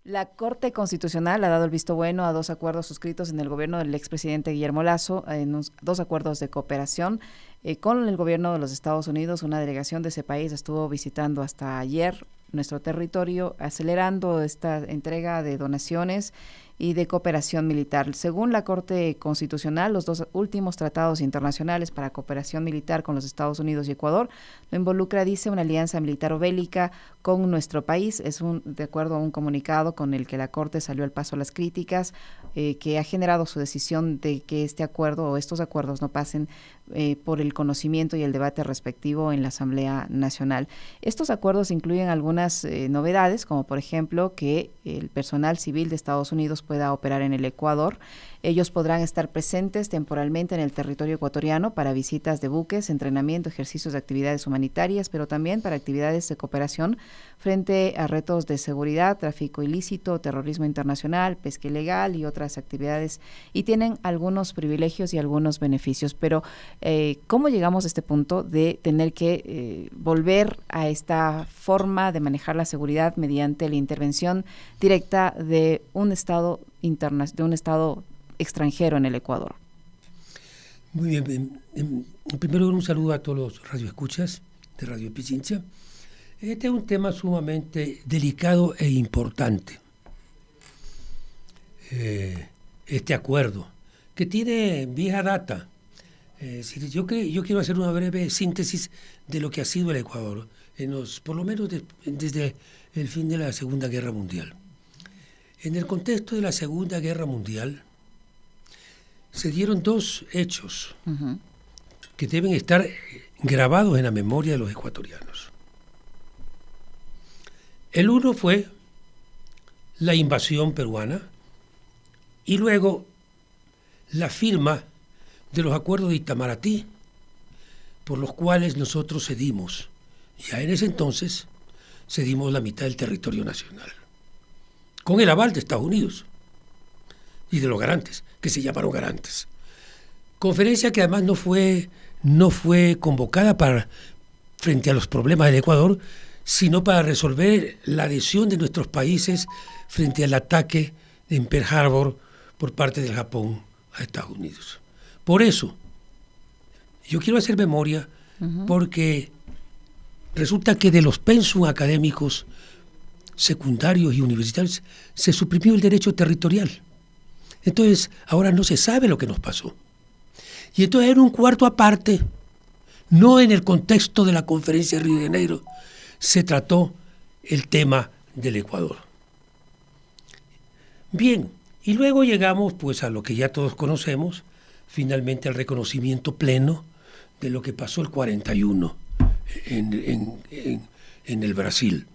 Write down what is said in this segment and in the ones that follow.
La Corte Constitucional ha dado el visto bueno a dos acuerdos suscritos en el gobierno del expresidente Guillermo Lasso, dos acuerdos de cooperación con el gobierno de los Estados Unidos. Una delegación de ese país estuvo visitando hasta ayer nuestro territorio, acelerando esta entrega de donaciones y de cooperación militar. Según la Corte Constitucional, los dos últimos tratados internacionales para cooperación militar con los Estados Unidos y Ecuador lo involucra, dice, una alianza militar o bélica con nuestro país. De acuerdo a un comunicado con el que la Corte salió al paso a las críticas que ha generado su decisión de que este acuerdo o estos acuerdos no pasen por el conocimiento y el debate respectivo en la Asamblea Nacional. Estos acuerdos incluyen algunas novedades, como por ejemplo que el personal civil de Estados Unidos pueda operar en el Ecuador. Ellos podrán estar presentes temporalmente en el territorio ecuatoriano para visitas de buques, entrenamiento, ejercicios de actividades humanitarias, pero también para actividades de cooperación frente a retos de seguridad, tráfico ilícito, terrorismo internacional, pesca ilegal y otras actividades. Y tienen algunos privilegios y algunos beneficios. Pero, ¿cómo llegamos a este punto de tener que volver a esta forma de manejar la seguridad mediante la intervención directa de un Estado extranjero en el Ecuador? Muy bien. Primero un saludo a todos los radioescuchas de Radio Pichincha. Este es un tema sumamente delicado e importante. Este acuerdo, que tiene vieja data. Yo quiero hacer una breve síntesis de lo que ha sido el Ecuador, por lo menos desde el fin de la Segunda Guerra Mundial. En el contexto de la Segunda Guerra Mundial, se dieron dos hechos que deben estar grabados en la memoria de los ecuatorianos. El uno fue la invasión peruana y luego la firma de los acuerdos de Itamaraty, por los cuales nosotros cedimos, ya en ese entonces cedimos la mitad del territorio nacional, con el aval de Estados Unidos y de los garantes, que se llamaron garantes. Conferencia que además no fue convocada frente a los problemas del Ecuador, sino para resolver la adhesión de nuestros países frente al ataque en Pearl Harbor por parte del Japón a Estados Unidos. Por eso, yo quiero hacer memoria, porque resulta que de los pensum académicos secundarios y universitarios se suprimió el derecho territorial. Entonces, ahora no se sabe lo que nos pasó. Y entonces en un cuarto aparte, no en el contexto de la conferencia de Río de Janeiro, se trató el tema del Ecuador. Bien, y luego llegamos pues a lo que ya todos conocemos, finalmente al reconocimiento pleno de lo que pasó el 41 en el Brasil.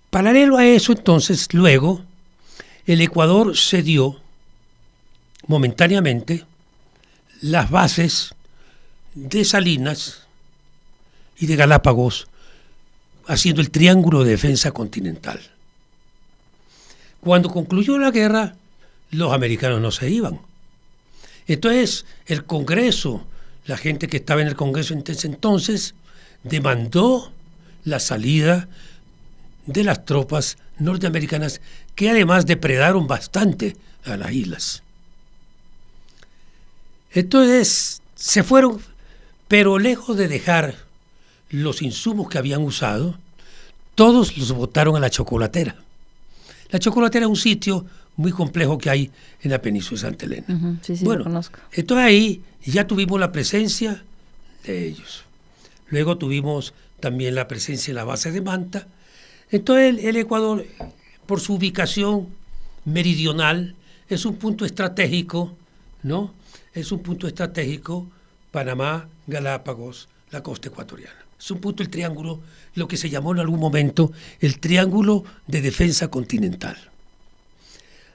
Paralelo a eso, entonces, luego, el Ecuador cedió momentáneamente las bases de Salinas y de Galápagos, haciendo el triángulo de defensa continental. Cuando concluyó la guerra, los americanos no se iban. Entonces, el Congreso, la gente que estaba en el Congreso en ese entonces, demandó la salida de las tropas norteamericanas, que además depredaron bastante a las islas. Entonces se fueron, pero lejos de dejar los insumos que habían usado, todos los botaron a la Chocolatera. La Chocolatera es un sitio muy complejo que hay en la península de Santa Elena. Sí, bueno, lo conozco. Entonces ahí ya tuvimos la presencia de ellos. Luego tuvimos también la presencia en la base de Manta. Entonces el Ecuador, por su ubicación meridional, es un punto estratégico, ¿no? Es un punto estratégico, Panamá, Galápagos, la costa ecuatoriana. Es un punto, el triángulo, lo que se llamó en algún momento el triángulo de defensa continental.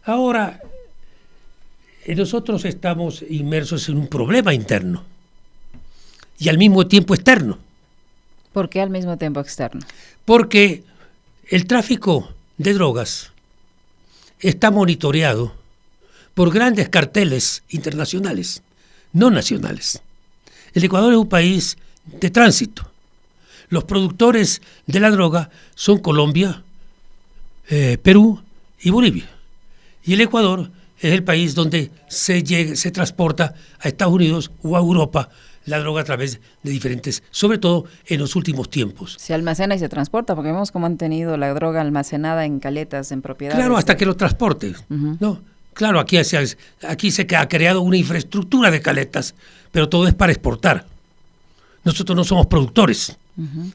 Ahora, nosotros estamos inmersos en un problema interno y al mismo tiempo externo. ¿Por qué al mismo tiempo externo? Porque el tráfico de drogas está monitoreado por grandes carteles internacionales, no nacionales. El Ecuador es un país de tránsito. Los productores de la droga son Colombia, Perú y Bolivia. Y el Ecuador es el país donde se transporta a Estados Unidos o a Europa la droga a través de diferentes, sobre todo en los últimos tiempos. Se almacena y se transporta, porque vemos cómo han tenido la droga almacenada en caletas, en propiedades. Claro, hasta que lo transporte, ¿no? Claro, aquí se ha creado una infraestructura de caletas, pero todo es para exportar. Nosotros no somos productores,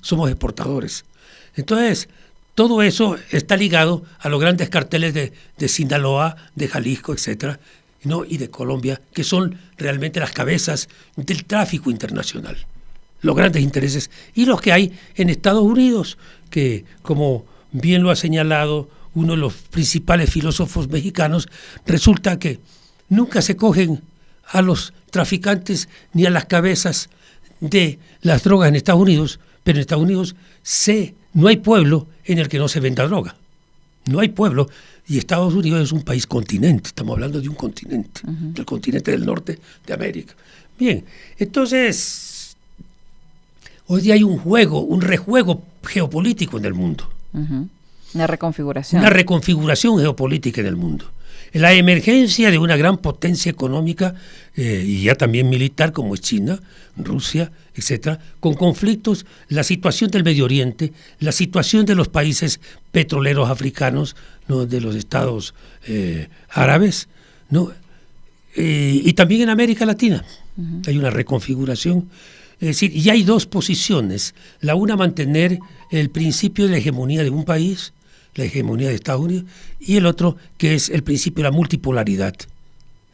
somos exportadores. Entonces, todo eso está ligado a los grandes carteles de Sinaloa, de Jalisco, etcétera, ¿no? Y de Colombia, que son realmente las cabezas del tráfico internacional, los grandes intereses, y los que hay en Estados Unidos, que, como bien lo ha señalado uno de los principales filósofos mexicanos, resulta que nunca se cogen a los traficantes ni a las cabezas de las drogas en Estados Unidos, pero en Estados Unidos no hay pueblo en el que no se venda droga. No hay pueblo. Y Estados Unidos es un país continente, estamos hablando de un continente, del continente del norte de América. Bien, entonces, hoy día hay un rejuego geopolítico en el mundo. Una reconfiguración. Una reconfiguración geopolítica en el mundo. La emergencia de una gran potencia económica y ya también militar como es China, Rusia, etcétera, con conflictos, la situación del Medio Oriente, la situación de los países petroleros africanos, ¿no? De los estados árabes, ¿no? Y también en América Latina hay una reconfiguración. Es decir, ya hay dos posiciones. La una, mantener el principio de la hegemonía de un país, la hegemonía de Estados Unidos, y el otro, que es el principio de la multipolaridad,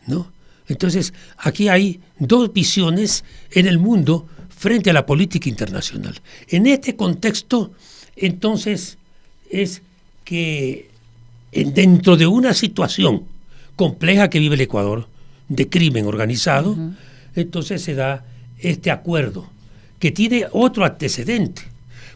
¿no? Entonces, aquí hay dos visiones en el mundo frente a la política internacional. En este contexto, entonces, es que dentro de una situación compleja que vive el Ecuador, de crimen organizado, entonces se da este acuerdo, que tiene otro antecedente,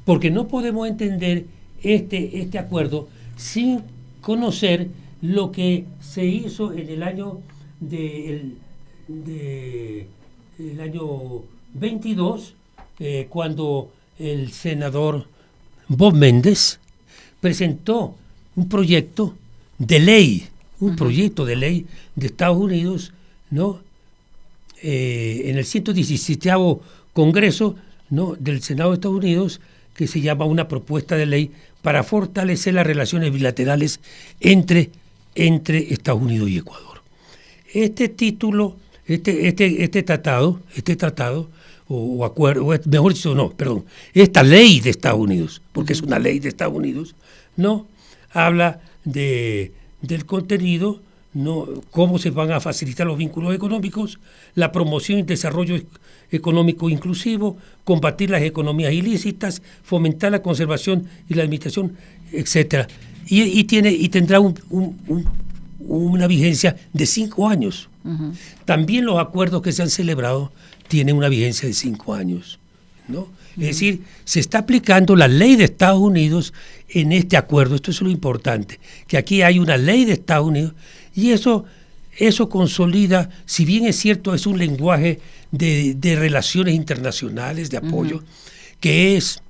porque no podemos entender este acuerdo sin conocer lo que se hizo en el año el año 22, cuando el senador Bob Méndez presentó un proyecto de ley, de Estados Unidos, ¿no? En el 117º Congreso, ¿no? Del Senado de Estados Unidos, que se llama una propuesta de ley para fortalecer las relaciones bilaterales entre Estados Unidos y Ecuador. Este título, este tratado, o acuerdo, mejor dicho, no, perdón, esta ley de Estados Unidos, porque es una ley de Estados Unidos, no habla del contenido, no cómo se van a facilitar los vínculos económicos, la promoción y desarrollo económico inclusivo, combatir las economías ilícitas, fomentar la conservación y la administración, etcétera. Y tendrá una vigencia de 5 años. También los acuerdos que se han celebrado tienen una vigencia de 5 años, ¿no? Es decir, se está aplicando la ley de Estados Unidos en este acuerdo. Esto es lo importante, que aquí hay una ley de Estados Unidos y eso consolida, si bien es cierto, es un lenguaje de relaciones internacionales, de apoyo, que es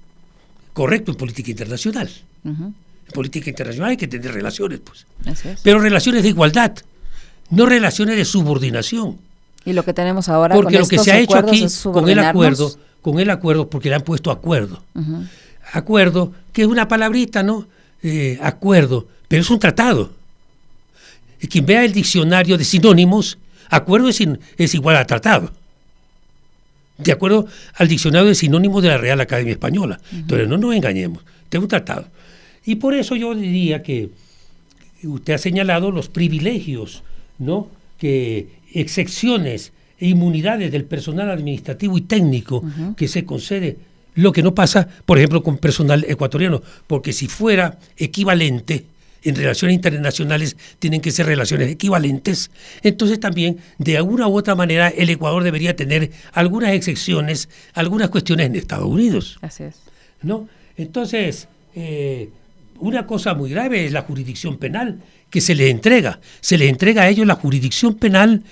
correcto en política internacional. En política internacional hay que tener relaciones, pues. Pero relaciones de igualdad, no relaciones de subordinación. Y lo que tenemos ahora porque con lo que se ha hecho aquí con el acuerdo, porque le han puesto acuerdo. Acuerdo, que es una palabrita, ¿no? Acuerdo, pero es un tratado. Y quien vea el diccionario de sinónimos, acuerdo es igual a tratado. De acuerdo al diccionario de sinónimos de la Real Academia Española. Entonces no nos engañemos, este es un tratado. Y por eso yo diría que usted ha señalado los privilegios, ¿no? Que excepciones e inmunidades del personal administrativo y técnico que se concede, lo que no pasa, por ejemplo, con personal ecuatoriano, porque si fuera equivalente en relaciones internacionales, tienen que ser relaciones equivalentes, entonces también, de alguna u otra manera, el Ecuador debería tener algunas excepciones, algunas cuestiones en Estados Unidos. Así es. ¿No? Entonces, una cosa muy grave es la jurisdicción penal que se les entrega. Se les entrega a ellos la jurisdicción penal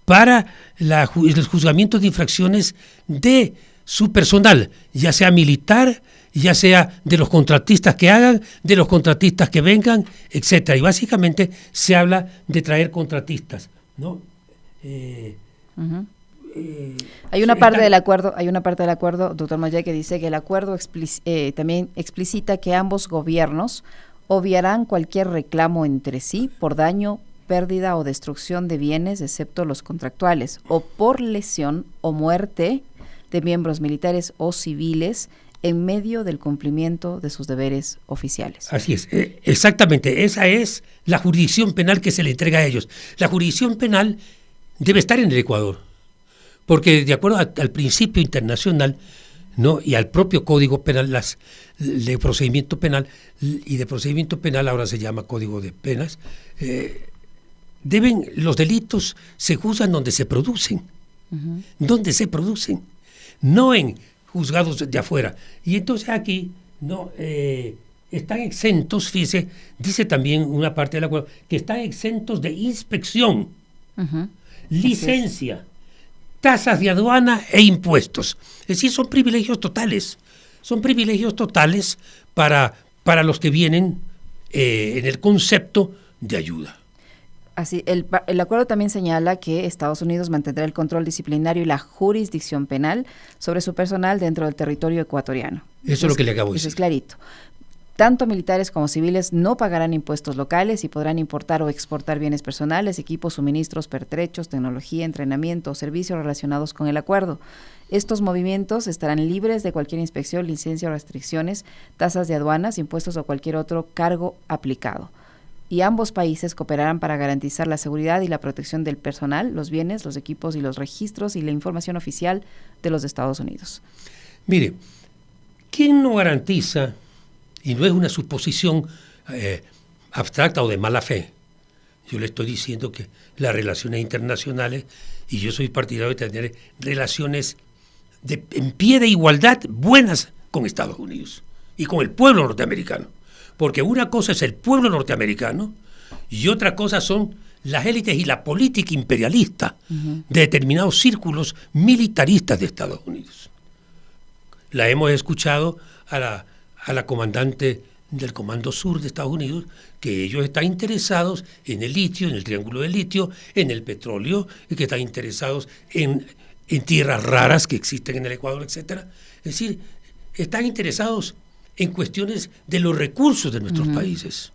para los juzgamientos de infracciones de su personal, ya sea militar, ya sea de los contratistas que hagan, de los contratistas que vengan, etcétera. Y básicamente se habla de traer contratistas, ¿no? Hay una parte del acuerdo, doctor Mayet, que dice que el acuerdo también explicita que ambos gobiernos obviarán cualquier reclamo entre sí por daño, pérdida o destrucción de bienes, excepto los contractuales, o por lesión o muerte de miembros militares o civiles en medio del cumplimiento de sus deberes oficiales. Así es, exactamente, esa es la jurisdicción penal que se le entrega a ellos. La jurisdicción penal debe estar en el Ecuador, porque de acuerdo al principio internacional, ¿no?, y al propio Código Penal, de procedimiento penal, y de procedimiento penal ahora se llama Código de Penas, los delitos se juzgan donde se producen, no en juzgados de afuera. Y entonces aquí no están exentos, fíjese, dice también una parte del acuerdo, que están exentos de inspección, licencia, tasas de aduana e impuestos. Es decir, son privilegios totales para los que vienen en el concepto de ayuda. Así, el acuerdo también señala que Estados Unidos mantendrá el control disciplinario y la jurisdicción penal sobre su personal dentro del territorio ecuatoriano. Eso es lo que le acabo de decir. Eso es clarito. Tanto militares como civiles no pagarán impuestos locales y podrán importar o exportar bienes personales, equipos, suministros, pertrechos, tecnología, entrenamiento o servicios relacionados con el acuerdo. Estos movimientos estarán libres de cualquier inspección, licencia o restricciones, tasas de aduanas, impuestos o cualquier otro cargo aplicado. Y ambos países cooperarán para garantizar la seguridad y la protección del personal, los bienes, los equipos y los registros y la información oficial de los Estados Unidos. Mire, ¿quién no garantiza, y no es una suposición abstracta o de mala fe? Yo le estoy diciendo que las relaciones internacionales, y yo soy partidario de tener relaciones en pie de igualdad buenas con Estados Unidos y con el pueblo norteamericano. Porque una cosa es el pueblo norteamericano y otra cosa son las élites y la política imperialista de determinados círculos militaristas de Estados Unidos. La hemos escuchado a la comandante del Comando Sur de Estados Unidos, que ellos están interesados en el litio, en el triángulo del litio, en el petróleo, y que están interesados en tierras raras que existen en el Ecuador, etcétera. Es decir, están interesados en cuestiones de los recursos de nuestros países.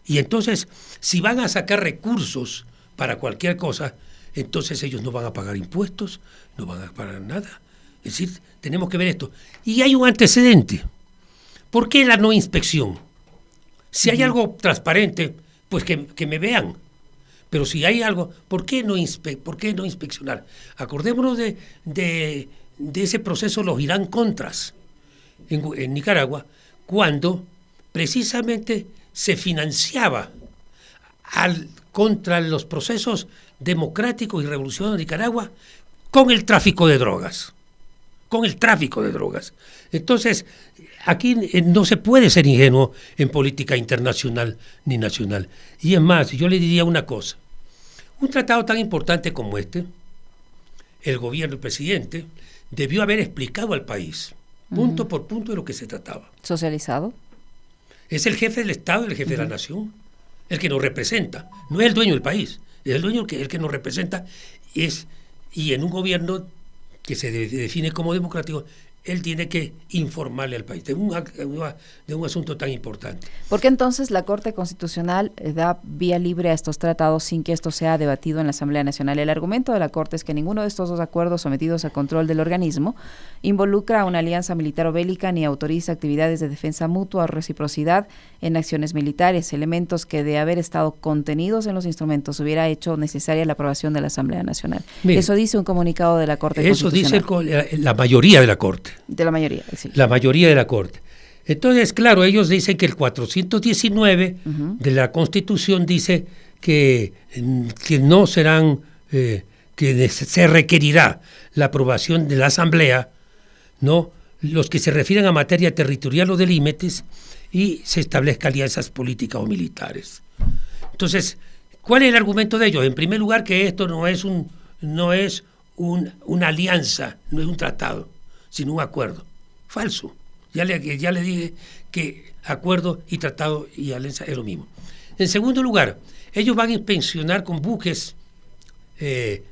Y entonces, si van a sacar recursos para cualquier cosa, entonces ellos no van a pagar impuestos, no van a pagar nada. Es decir, tenemos que ver esto. Y hay un antecedente. ¿Por qué la no inspección? Si hay algo transparente, pues que me vean. Pero si hay algo, ¿por qué no inspeccionar? Acordémonos de ese proceso de los Irán Contras en Nicaragua, cuando precisamente se financiaba contra los procesos democráticos y revolucionarios de Nicaragua con el tráfico de drogas. Entonces, aquí no se puede ser ingenuo en política internacional ni nacional. Y es más, yo le diría una cosa. Un tratado tan importante como este, el gobierno, el presidente, debió haber explicado al país, punto por punto, de lo que se trataba. ¿Socializado? Es el jefe del Estado, el jefe de la nación, el que nos representa. No es el dueño del país, es el que nos representa. Y en un gobierno que se define como democrático, él tiene que informarle al país de un asunto tan importante. ¿Por qué entonces la Corte Constitucional da vía libre a estos tratados sin que esto sea debatido en la Asamblea Nacional? El argumento de la Corte es que ninguno de estos dos acuerdos sometidos a control del organismo involucra a una alianza militar o bélica ni autoriza actividades de defensa mutua o reciprocidad en acciones militares, elementos que de haber estado contenidos en los instrumentos hubiera hecho necesaria la aprobación de la Asamblea Nacional. Mire, eso dice un comunicado de la Corte Constitucional. Eso dice la mayoría de la Corte. De la mayoría, sí. La mayoría de la Corte. Entonces, claro, ellos dicen que el 419 de la Constitución dice que no serán, que se requerirá la aprobación de la Asamblea, ¿no?, los que se refieren a materia territorial o de límites, y se establezcan alianzas políticas o militares. Entonces, ¿cuál es el argumento de ellos? En primer lugar, que esto no es una alianza, no es un tratado, sino un acuerdo. Falso. Ya le dije que acuerdo y tratado y alianza es lo mismo. En segundo lugar, ellos van a inspeccionar con buques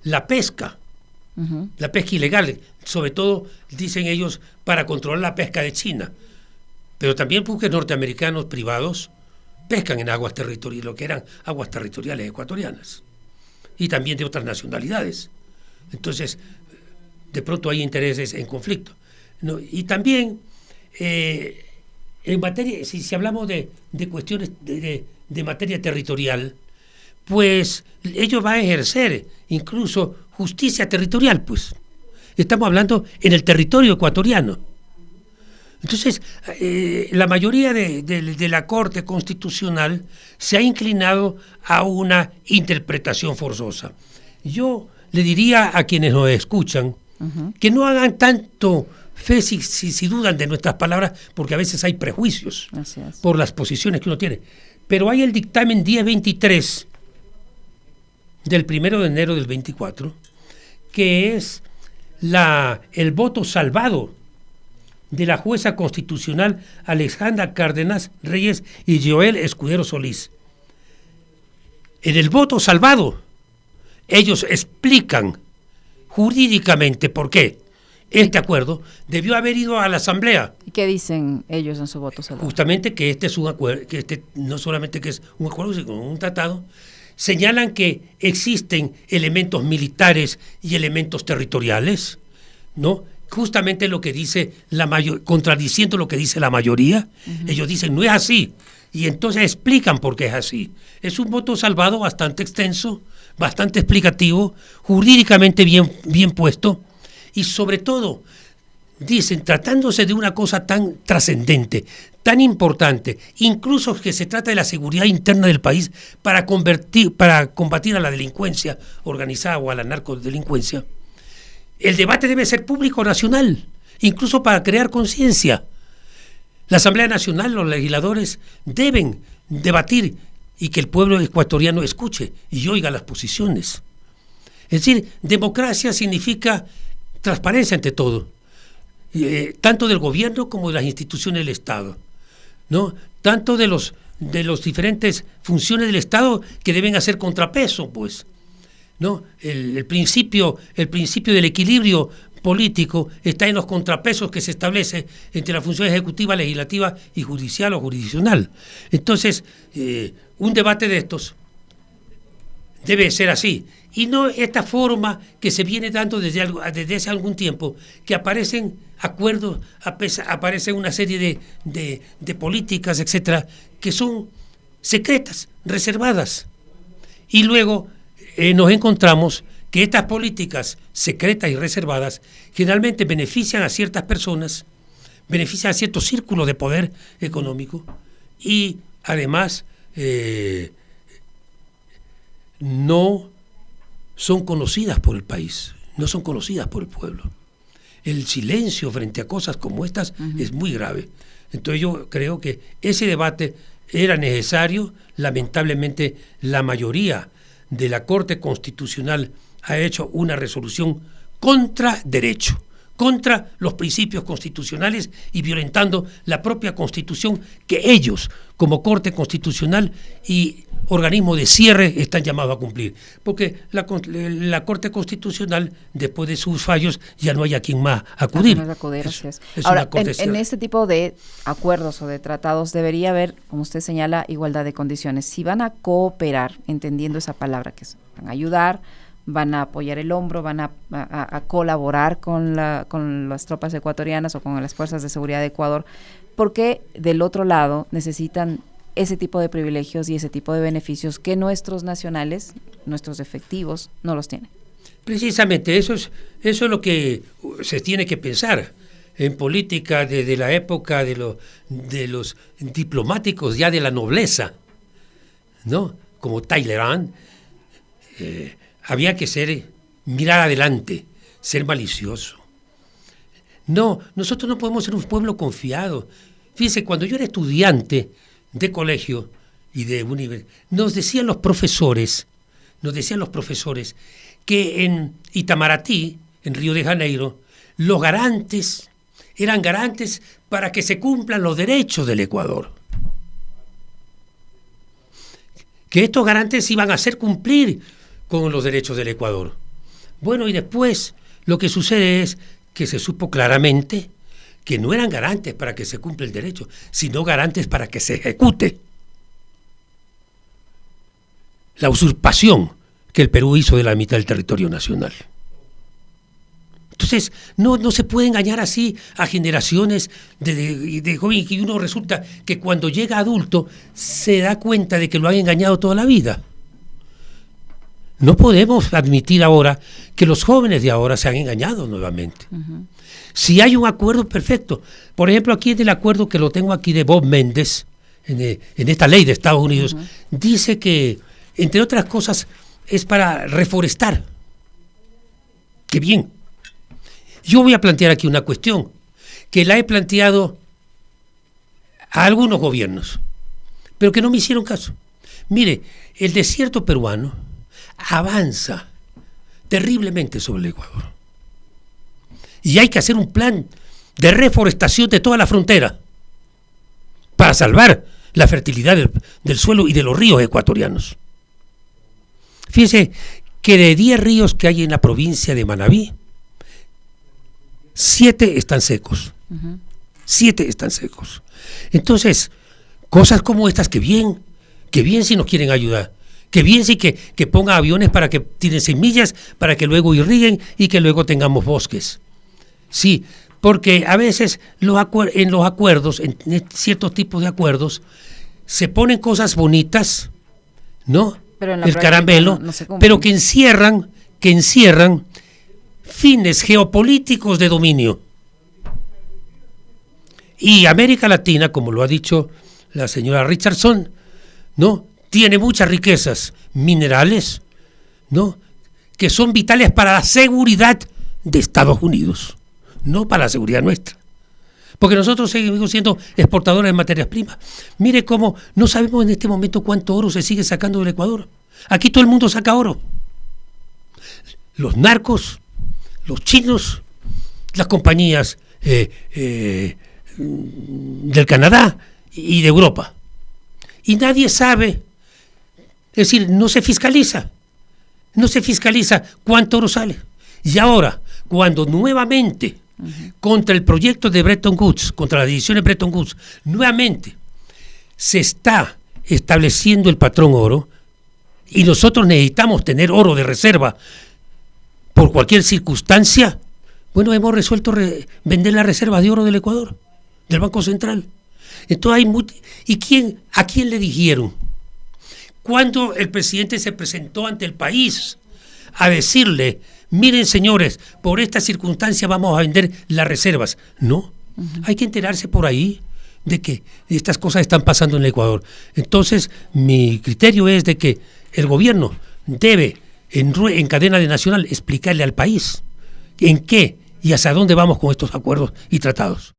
la pesca ilegal, sobre todo, dicen ellos, para controlar la pesca de China. Pero también buques norteamericanos privados pescan en aguas territoriales, lo que eran aguas territoriales ecuatorianas, y también de otras nacionalidades. Entonces, de pronto hay intereses en conflicto, ¿no? Y también, en materia, si hablamos de cuestiones de materia territorial, pues ellos van a ejercer incluso justicia territorial, pues. Estamos hablando en el territorio ecuatoriano. Entonces, la mayoría de la Corte Constitucional se ha inclinado a una interpretación forzosa. Yo le diría a quienes nos escuchan que no hagan tanto fe si dudan de nuestras palabras, porque a veces hay prejuicios por las posiciones que uno tiene. Pero hay el dictamen 1023 del 1 de enero del 24, que es el voto salvado de la jueza constitucional Alejandra Cárdenas Reyes y Joel Escudero Solís. En el voto salvado, ellos explican jurídicamente por qué este acuerdo debió haber ido a la Asamblea. ¿Y qué dicen ellos en su voto salvado? Justamente que este es un acuerdo, que no solamente que es un acuerdo, sino un tratado. Señalan que existen elementos militares y elementos territoriales, ¿no? Justamente lo que dice contradiciendo lo que dice la mayoría. Ellos dicen no es así, y entonces explican por qué es así. Es un voto salvado bastante extenso, bastante explicativo, jurídicamente bien puesto, y sobre todo dicen, tratándose de una cosa tan trascendente, tan importante, incluso que se trata de la seguridad interna del país para combatir a la delincuencia organizada o a la narcodelincuencia, el debate debe ser público nacional, incluso para crear conciencia. La Asamblea Nacional, los legisladores deben debatir y que el pueblo ecuatoriano escuche y oiga las posiciones. Es decir, democracia significa transparencia ante todo, tanto del gobierno como de las instituciones del Estado, ¿no? Tanto de los diferentes funciones del Estado que deben hacer contrapeso, pues, ¿no? El principio del equilibrio político está en los contrapesos que se establece entre la función ejecutiva, legislativa y judicial o jurisdiccional. Entonces, un debate de estos debe ser así, y no esta forma que se viene dando desde hace algún tiempo, que aparecen acuerdos, aparece una serie de políticas, etcétera, que son secretas, reservadas, y luego nos encontramos que estas políticas secretas y reservadas generalmente benefician a ciertas personas, benefician a ciertos círculos de poder económico, y además no son conocidas por el país, no son conocidas por el pueblo. El silencio frente a cosas como estas es muy grave. Entonces yo creo que ese debate era necesario. Lamentablemente la mayoría de la Corte Constitucional ha hecho una resolución contra derecho, contra los principios constitucionales y violentando la propia Constitución que ellos, como Corte Constitucional y organismo de cierre, están llamados a cumplir. Porque la Corte Constitucional, después de sus fallos, ya no hay a quien más acudir. Ahora, en este tipo de acuerdos o de tratados debería haber, como usted señala, igualdad de condiciones. Si van a cooperar, entendiendo esa palabra, que van a ayudar, van a apoyar el hombro, van a colaborar con las tropas ecuatorianas o con las fuerzas de seguridad de Ecuador, porque del otro lado necesitan ese tipo de privilegios y ese tipo de beneficios que nuestros nacionales, nuestros efectivos, no los tienen. Precisamente eso es lo que se tiene que pensar en política desde la época de los diplomáticos ya de la nobleza, ¿no? Como Talleyrand. Había que mirar adelante, ser malicioso. No, nosotros no podemos ser un pueblo confiado. Fíjense, cuando yo era estudiante de colegio y de universidad, nos decían los profesores que en Itamaraty, en Río de Janeiro, los garantes eran garantes para que se cumplan los derechos del Ecuador. Que estos garantes iban a hacer cumplir con los derechos del Ecuador. Bueno, y después lo que sucede es que se supo claramente que no eran garantes para que se cumpla el derecho, sino garantes para que se ejecute la usurpación que el Perú hizo de la mitad del territorio nacional. Entonces, no se puede engañar así a generaciones de jóvenes, y uno resulta que cuando llega adulto se da cuenta de que lo han engañado toda la vida. No podemos admitir ahora que los jóvenes de ahora se han engañado nuevamente. Uh-huh. Si hay un acuerdo, perfecto. Por ejemplo, aquí en el acuerdo que lo tengo aquí de Bob Méndez, en esta ley de Estados Unidos, uh-huh, dice que, entre otras cosas, es para reforestar. ¡Qué bien! Yo voy a plantear aquí una cuestión que la he planteado a algunos gobiernos, pero que no me hicieron caso. Mire, el desierto peruano avanza terriblemente sobre el Ecuador. Y hay que hacer un plan de reforestación de toda la frontera para salvar la fertilidad del suelo y de los ríos ecuatorianos. Fíjense que de 10 ríos que hay en la provincia de Manabí, 7 están secos. Uh-huh. 7 están secos. Entonces, cosas como estas, que bien si nos quieren ayudar, que bien sí que pongan aviones para que tiren semillas, para que luego irriguen y que luego tengamos bosques. Sí, porque a veces en los acuerdos, en ciertos tipos de acuerdos, se ponen cosas bonitas, ¿no? Pero el caramelo, no pero que encierran fines geopolíticos de dominio. Y América Latina, como lo ha dicho la señora Richardson, ¿no?, tiene muchas riquezas minerales, ¿no?, que son vitales para la seguridad de Estados Unidos, no para la seguridad nuestra. Porque nosotros seguimos siendo exportadores de materias primas. Mire cómo no sabemos en este momento cuánto oro se sigue sacando del Ecuador. Aquí todo el mundo saca oro. Los narcos, los chinos, las compañías del Canadá y de Europa. Y nadie sabe, es decir, no se fiscaliza cuánto oro sale. Y ahora, cuando nuevamente, uh-huh, contra el proyecto de Bretton Woods, contra las decisiones de Bretton Woods, nuevamente se está estableciendo el patrón oro, y nosotros necesitamos tener oro de reserva por cualquier circunstancia, bueno, hemos resuelto vender la reserva de oro del Ecuador, del Banco Central. Entonces ¿a quién le dijeron? Cuando el presidente se presentó ante el país a decirle, miren señores, por esta circunstancia vamos a vender las reservas. No, uh-huh, hay que enterarse por ahí de que estas cosas están pasando en el Ecuador. Entonces, mi criterio es de que el gobierno debe, en cadena de nacional, explicarle al país en qué y hacia dónde vamos con estos acuerdos y tratados.